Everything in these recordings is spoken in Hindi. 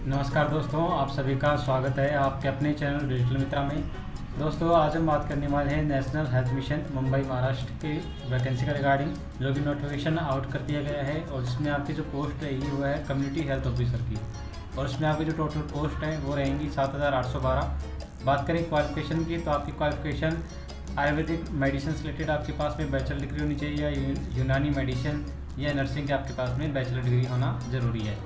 नमस्कार दोस्तों, आप सभी का स्वागत है आपके अपने चैनल डिजिटल मित्रा में। दोस्तों, आज हम बात करने वाले हैं national health mission Mumbai Maharashtra के वैकेंसी का रिगार्डिंग, जो कि नोटिफिकेशन आउट कर दिया गया है और जिसमें आपकी जो पोस्ट रहेगी वो है कम्युनिटी हेल्थ ऑफिसर की, और इसमें आपकी जो टोटल पोस्ट है वो रहेंगी 7,812। बात करें क्वालिफिकेशन की, तो आपकी क्वालिफिकेशन आयुर्वेदिक मेडिसिन से रिलेटेड आपके पास में बैचलर डिग्री होनी चाहिए, या यूनानी मेडिसिन या नर्सिंग के आपके पास में बैचलर डिग्री होना ज़रूरी है।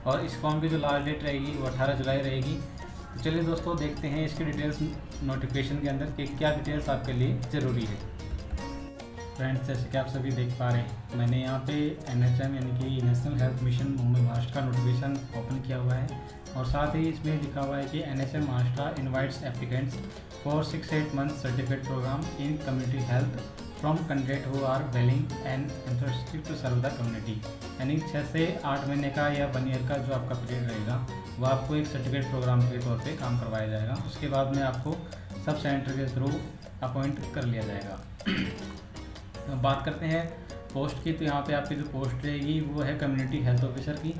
और इस फॉर्म की जो लास्ट डेट रहेगी वो 18 जुलाई रहेगी। तो चलिए दोस्तों, देखते हैं इसकी डिटेल्स नोटिफिकेशन के अंदर कि क्या डिटेल्स आपके लिए ज़रूरी है। फ्रेंड्स, जैसे कि आप सभी देख पा रहे हैं, मैंने यहाँ पे NHM यानी कि national health mission Mumbai Maharashtra का नोटिफिकेशन ओपन किया हुआ है, और साथ ही इसमें लिखा हुआ है कि NHM Maharashtra invites applicants for 6-8 month certificate programme in community health from candidate who are willing and interested to serve the community. यानी 6 से 8 महीने का या 1 ईयर का जो आपका पीरियड रहेगा वो आपको एक सर्टिफिकेट प्रोग्राम के तौर पे काम करवाया जाएगा। उसके बाद में आपको सब सेंटर के थ्रू अपॉइंट कर लिया जाएगा। बात करते हैं पोस्ट की, तो यहाँ पे आपकी जो पोस्ट रहेगी वो है कम्युनिटी हेल्थ ऑफिसर की,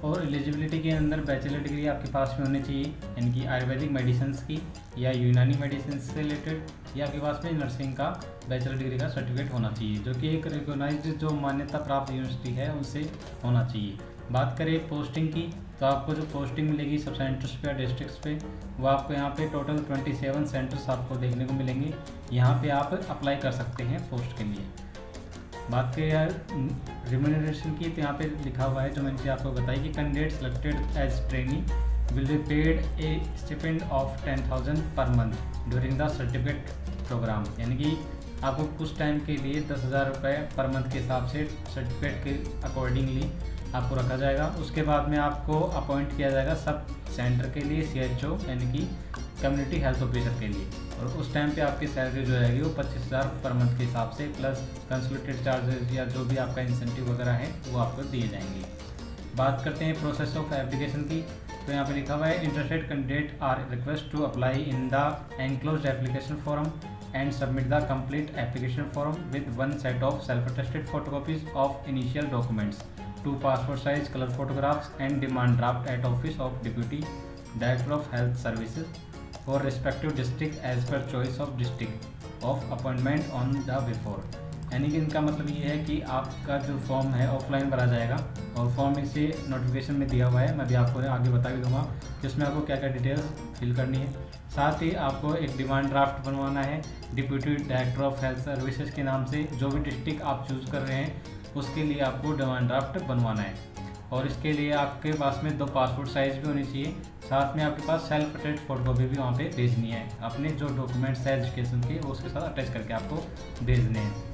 और एलिजिबिलिटी के अंदर बैचलर डिग्री आपके पास में होनी चाहिए, यानी कि आयुर्वेदिक मेडिसिन की या यूनानी मेडिसिन से रिलेटेड, या आपके पास में नर्सिंग का बैचलर डिग्री का सर्टिफिकेट होना चाहिए, जो कि एक रिकॉग्नाइज्ड जो मान्यता प्राप्त यूनिवर्सिटी है उनसे होना चाहिए। बात करें पोस्टिंग की, तो आपको जो पोस्टिंग मिलेगी सब सेंटर्स पे या डिस्ट्रिक्ट्स पे, वो आपको यहाँ पे टोटल 27 सेंटर्स आपको देखने को मिलेंगे। यहाँ पे आप अप्लाई कर सकते हैं पोस्ट के लिए। बात करें यार रिम्यूनरेशन की, तो यहाँ पे लिखा हुआ है, जो मैंने आपको बताई कि candidate selected as trainee will be paid a stipend of 10,000 per month during the certificate programme. यानी कि आपको कुछ टाइम के लिए 10,000 रुपये पर मंथ के हिसाब से सर्टिफिकेट के अकॉर्डिंगली आपको रखा जाएगा। उसके बाद में आपको अपॉइंट किया जाएगा सब सेंटर के लिए CHO यानी कि कम्युनिटी हेल्थ ऑफिसर के लिए, और उस टाइम पे आपकी सैलरी जो रहेगी वो 25,000 पर मंथ के हिसाब से प्लस कंसल्टेड चार्जेस या जो भी आपका इंसेंटिव वगैरह है वो आपको दिए जाएंगे। बात करते हैं प्रोसेस ऑफ एप्लीकेशन की, तो यहाँ पे लिखा हुआ है interested candidate are request to apply in the enclosed application form and submit the complete application form with one set of self-attested photocopies of initial documents, 2 passport size color photographs and demand draft at office of Deputy Director of Health Services for respective district as per choice of district of appointment on the before। यानी कि इनका मतलब ये है कि आपका जो फॉर्म है ऑफलाइन भरा जाएगा, और फॉर्म इसे नोटिफिकेशन में दिया हुआ है, मैं भी आपको आगे बता भी दूंगा कि उसमें आपको क्या क्या डिटेल्स फिल करनी है। साथ ही आपको एक डिमांड ड्राफ्ट बनवाना है deputy director of health services के नाम से, जो भी डिस्ट्रिक्ट आप चूज़ कर रहे हैं उसके लिए आपको डिमांड ड्राफ्ट बनवाना है, और इसके लिए आपके पास में 2 पासपोर्ट साइज़ भी होनी चाहिए। साथ में आपके पास सेल्फ अटेस्ट फोटोकॉपी भी वहाँ पे भेजनी है, अपने जो डॉक्यूमेंट्स है एजुकेशन के वो उसके साथ अटैच करके आपको भेजने हैं,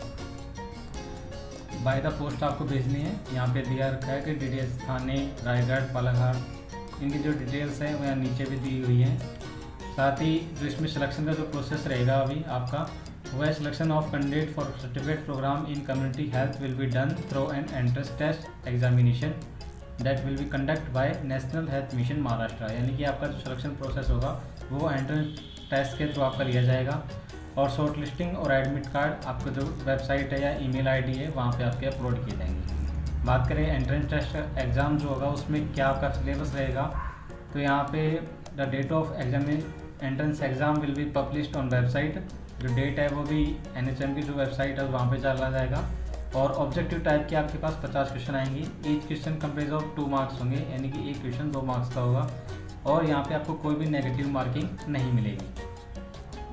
बाय द पोस्ट आपको भेजनी है। यहाँ पे दिया रखा है कि DDS थाने, रायगढ़, बालाघाट, इनकी जो डिटेल्स है वो यहाँ नीचे भी दी हुई है। साथ ही जो इसमें सिलेक्शन का जो प्रोसेस रहेगा अभी आपका, वो है selection of candidate for certificate programme in community health will be done through an entrance test examination that will be conduct by national health mission Maharashtra. यानी कि आपका जो सिलेक्शन प्रोसेस होगा वो एंट्रेंस टेस्ट के थ्रू आपका लिया जाएगा, और शॉर्ट लिस्टिंग और एडमिट कार्ड आपको जो वेबसाइट है या ईमेल ID है वहाँ पे आपके अपलोड किए जाएंगे। बात करें एंट्रेंस टेस्ट एग्ज़ाम जो होगा उसमें क्या आपका सिलेबस रहेगा, तो यहाँ पे the date of entrance exam will be published on website. जो डेट है वो भी NHM की जो वेबसाइट है वहाँ पे डाला जाएगा, और ऑब्जेक्टिव टाइप के आपके पास 50 क्वेश्चन आएंगे। ईच क्वेश्चन कंप्रेज ऑफ 2 मार्क्स होंगे, यानी कि एक क्वेश्चन 2 मार्क्स का होगा, और यहाँ पे आपको कोई भी नेगेटिव मार्किंग नहीं मिलेगी।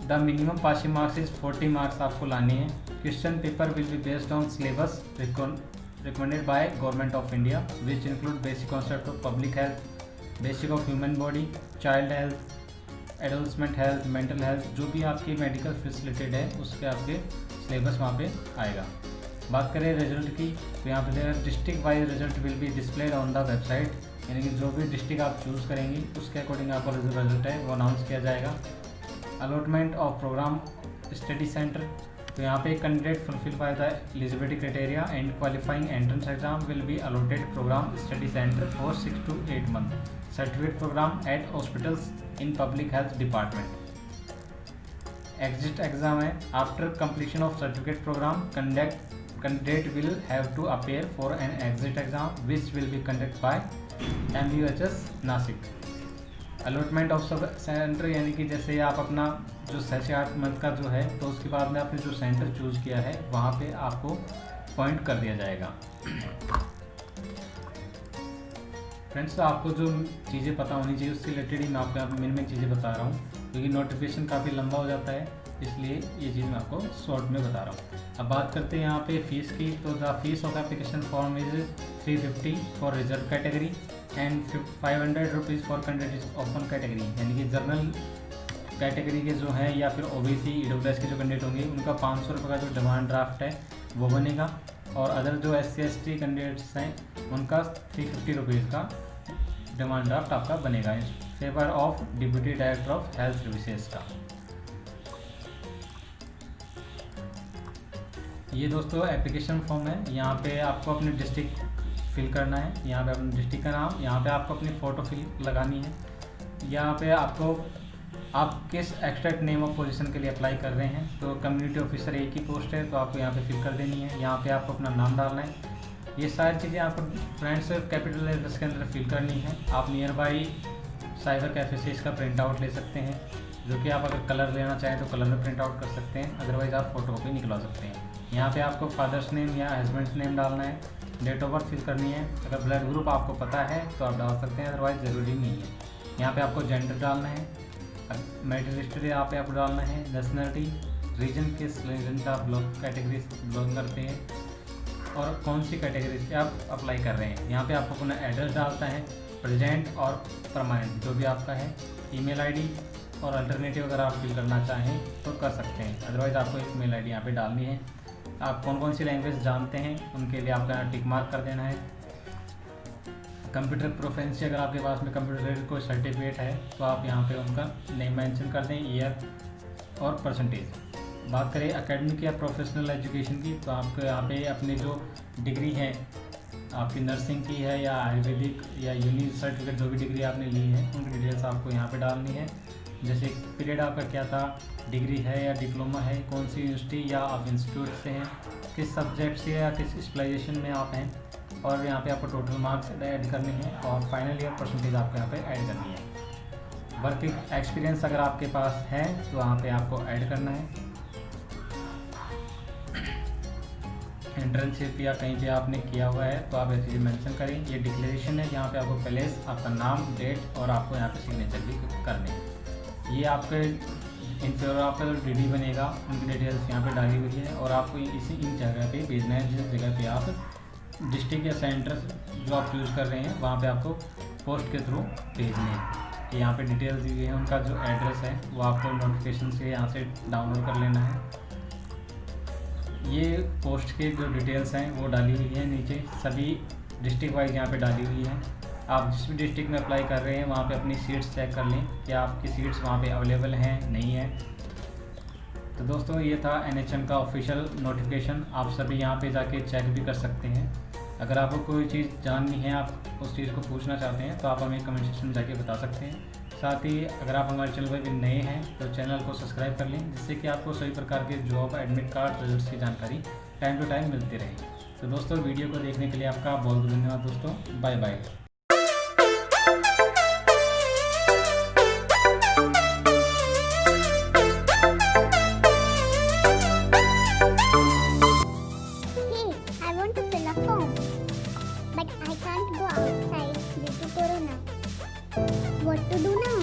The minimum passing marks is 40 marks आपको लाने हैं। Question paper will be based on syllabus recommended by government of India which include basic concept of public health, basic of human body, child health, adolescent health, mental health, जो भी आपकी मेडिकल फैसिलिटेड है उसके आपके सिलेबस वहाँ पे आएगा। बात करें रिजल्ट की, तो यहाँ पे district wise result will be displayed on the website, यानी कि जो भी डिस्ट्रिक्ट आप चूज़ करेंगे उसके अकॉर्डिंग आपका जो रिजल्ट है वो अनाउंस किया जाएगा। Allotment of programme study centre, तो यहाँ पे candidate fulfil by the eligibility criteria and qualifying entrance exam will be allotted programme study centre for 6 to 8 month certificate programme at hospitals in public health department. Exit exam है, after completion of certificate programme candidate will have to appear for an exit exam which will be conducted by MUHS Nasik। Allotment of sub centre यानी कि जैसे आप अपना जो 6 से 8 मंथ का जो है तो उसके बाद में आपने जो सेंटर चूज़ किया है वहाँ पे आपको पॉइंट कर दिया जाएगा। फ्रेंड्स, तो आपको जो चीज़ें पता होनी चाहिए उससे रिलेटेड ही मैं आपको यहाँ मेन चीज़ें बता रहा हूँ, क्योंकि नोटिफिकेशन काफ़ी लंबा हो जाता है, इसलिए ये चीज़ मैं आपको शॉर्ट में बता रहा हूँ। अब बात करते हैं यहाँ पे फ़ीस की। तो the fees of application form is 350 for reserve category and 500 rupees for candidate open category, यानी कि जनरल कैटेगरी के जो हैं या फिर ओबीसी ईडब्ल्यूएस के जो कैंडिडेट होंगे उनका 500 रुपये का जो डिमांड ड्राफ्ट है वो बनेगा, और अदर जो SC ST कैंडिडेट्स हैं उनका 350 रुपीज़ का डिमांड ड्राफ्ट आपका बनेगा in favour of deputy director of health services का। ये दोस्तों एप्लीकेशन फॉर्म है। यहाँ पे आपको अपनी डिस्ट्रिक्ट फिल करना है, यहाँ पे अपने डिस्ट्रिक्ट का नाम, यहाँ पे आपको अपनी फ़ोटो फिल लगानी है, यहाँ पे आपको आप किस एक्सट्रैक्ट नेम ऑफ पोजीशन के लिए अप्लाई कर रहे हैं, तो कम्युनिटी ऑफिसर एक ही पोस्ट है तो आपको यहाँ पे फिल कर देनी है। यहाँ पे आपको अपना नाम डालना है। ये सारी चीज़ें आपको फ्रेंड्स कैपिटल लेटर्स के अंदर फिल करनी है। आप नियर बाई साइबर कैफे से इसका प्रिंट आउट ले सकते हैं, जो कि आप अगर कलर लेना चाहें तो कलर में प्रिंट आउट कर सकते हैं, अदरवाइज़ आप फोटो कॉपी निकलवा सकते हैं। यहाँ पे आपको फादर्स नेम या हस्बैंड्स नेम डालना है, डेट ऑफ बर्थ फिल करनी है। अगर ब्लड ग्रुप आपको पता है तो आप डाल सकते हैं, अदरवाइज ज़रूरी नहीं है। यहाँ पे आपको जेंडर डालना है, मैरिटल हिस्ट्री यहाँ पे आपको डालना है, नेशनलिटी, रीजन किस रीजन का आप कैटेगरी बिलोंग करते हैं और कौन सी कैटेगरी से आप अप्लाई कर रहे हैं। यहाँ पे आपको अपना एड्रेस डालता है, प्रेजेंट और परमानेंट जो भी आपका है, ईमेल आईडी, और अल्टरनेटिव अगर आप फिल करना चाहें तो कर सकते हैं, अदरवाइज़ आपको एक मेल आईडी यहाँ पे डालनी है। आप कौन कौन सी लैंग्वेज जानते हैं उनके लिए आपका टिक मार्क कर देना है। कंप्यूटर प्रोफेंसी, अगर आपके पास में कंप्यूटर रिलेटेड कोई सर्टिफिकेट है तो आप यहाँ पे उनका नेम मेंशन कर दें, ईयर और परसेंटेज। बात करें एकेडमिक या प्रोफेशनल एजुकेशन की, तो आपको यहाँ पे अपनी जो डिग्री है आपकी नर्सिंग की है या आयुर्वेदिक या यूनि सर्टिफिकेट जो भी डिग्री आपने ली है उनकी डिटेल्स आपको यहाँ पे डालनी है। जैसे पीरियड आपका क्या था, डिग्री है या डिप्लोमा है, कौन सी यूनिवर्सिटी या आप इंस्टीट्यूट से हैं, किस सब्जेक्ट से या किस स्पेशलाइजेशन में आप हैं, और यहाँ पे आपको टोटल मार्क्स ऐड करने हैं और फाइनल ईयर परसेंटेज आपको यहाँ पे ऐड करनी है। वर्क एक्सपीरियंस अगर आपके पास है तो वहाँ पे आपको ऐड करना है। इंटर्नशिप या कहीं पे आपने किया हुआ है तो आप ऐसी चीज़ मेंशन करें। ये डिक्लेरेशन है जहाँ पे आपको पहले आपका नाम, डेट और आपको यहाँ पे सिग्नेचर भी करने हैं। ये आपके इन फेवर आपका जो DD बनेगा उनकी डिटेल्स यहाँ पे डाली हुई है, और आपको इन जगह पे भेजना है जिस जगह पे आप डिस्ट्रिक्ट या सेंटर जो आप चूज़ कर रहे हैं वहाँ पे आपको पोस्ट के थ्रू भेजने हैं। यहाँ पे डिटेल्स दी हुई है, उनका जो एड्रेस है वो आपको नोटिफिकेशन से यहाँ से डाउनलोड कर लेना है। ये पोस्ट के जो डिटेल्स हैं वो डाली हुई है नीचे, सभी डिस्ट्रिक्ट वाइज यहाँ पे डाली हुई है। आप जिस भी डिस्ट्रिक्ट में अप्लाई कर रहे हैं वहाँ पे अपनी सीट्स चेक कर लें कि आपकी सीट्स वहाँ पे अवेलेबल हैं नहीं है। तो दोस्तों ये था NHM का ऑफिशियल नोटिफिकेशन, आप सभी यहाँ पे जाके चेक भी कर सकते हैं। अगर आपको कोई चीज़ जाननी है, आप उस चीज़ को पूछना चाहते हैं तो आप हमें कमेंट सेक्शन में जाके बता सकते हैं। साथ ही अगर आप हमारे चैनल पर भी नए हैं तो चैनल को सब्सक्राइब कर लें, जिससे कि आपको सभी प्रकार के जॉब, एडमिट कार्ड, रिजल्ट्स की जानकारी टाइम टू टाइम मिलती रहे। तो दोस्तों वीडियो को देखने के लिए आपका बहुत बहुत धन्यवाद दोस्तों, bye bye. But I can't go outside due to Corona. What to do now?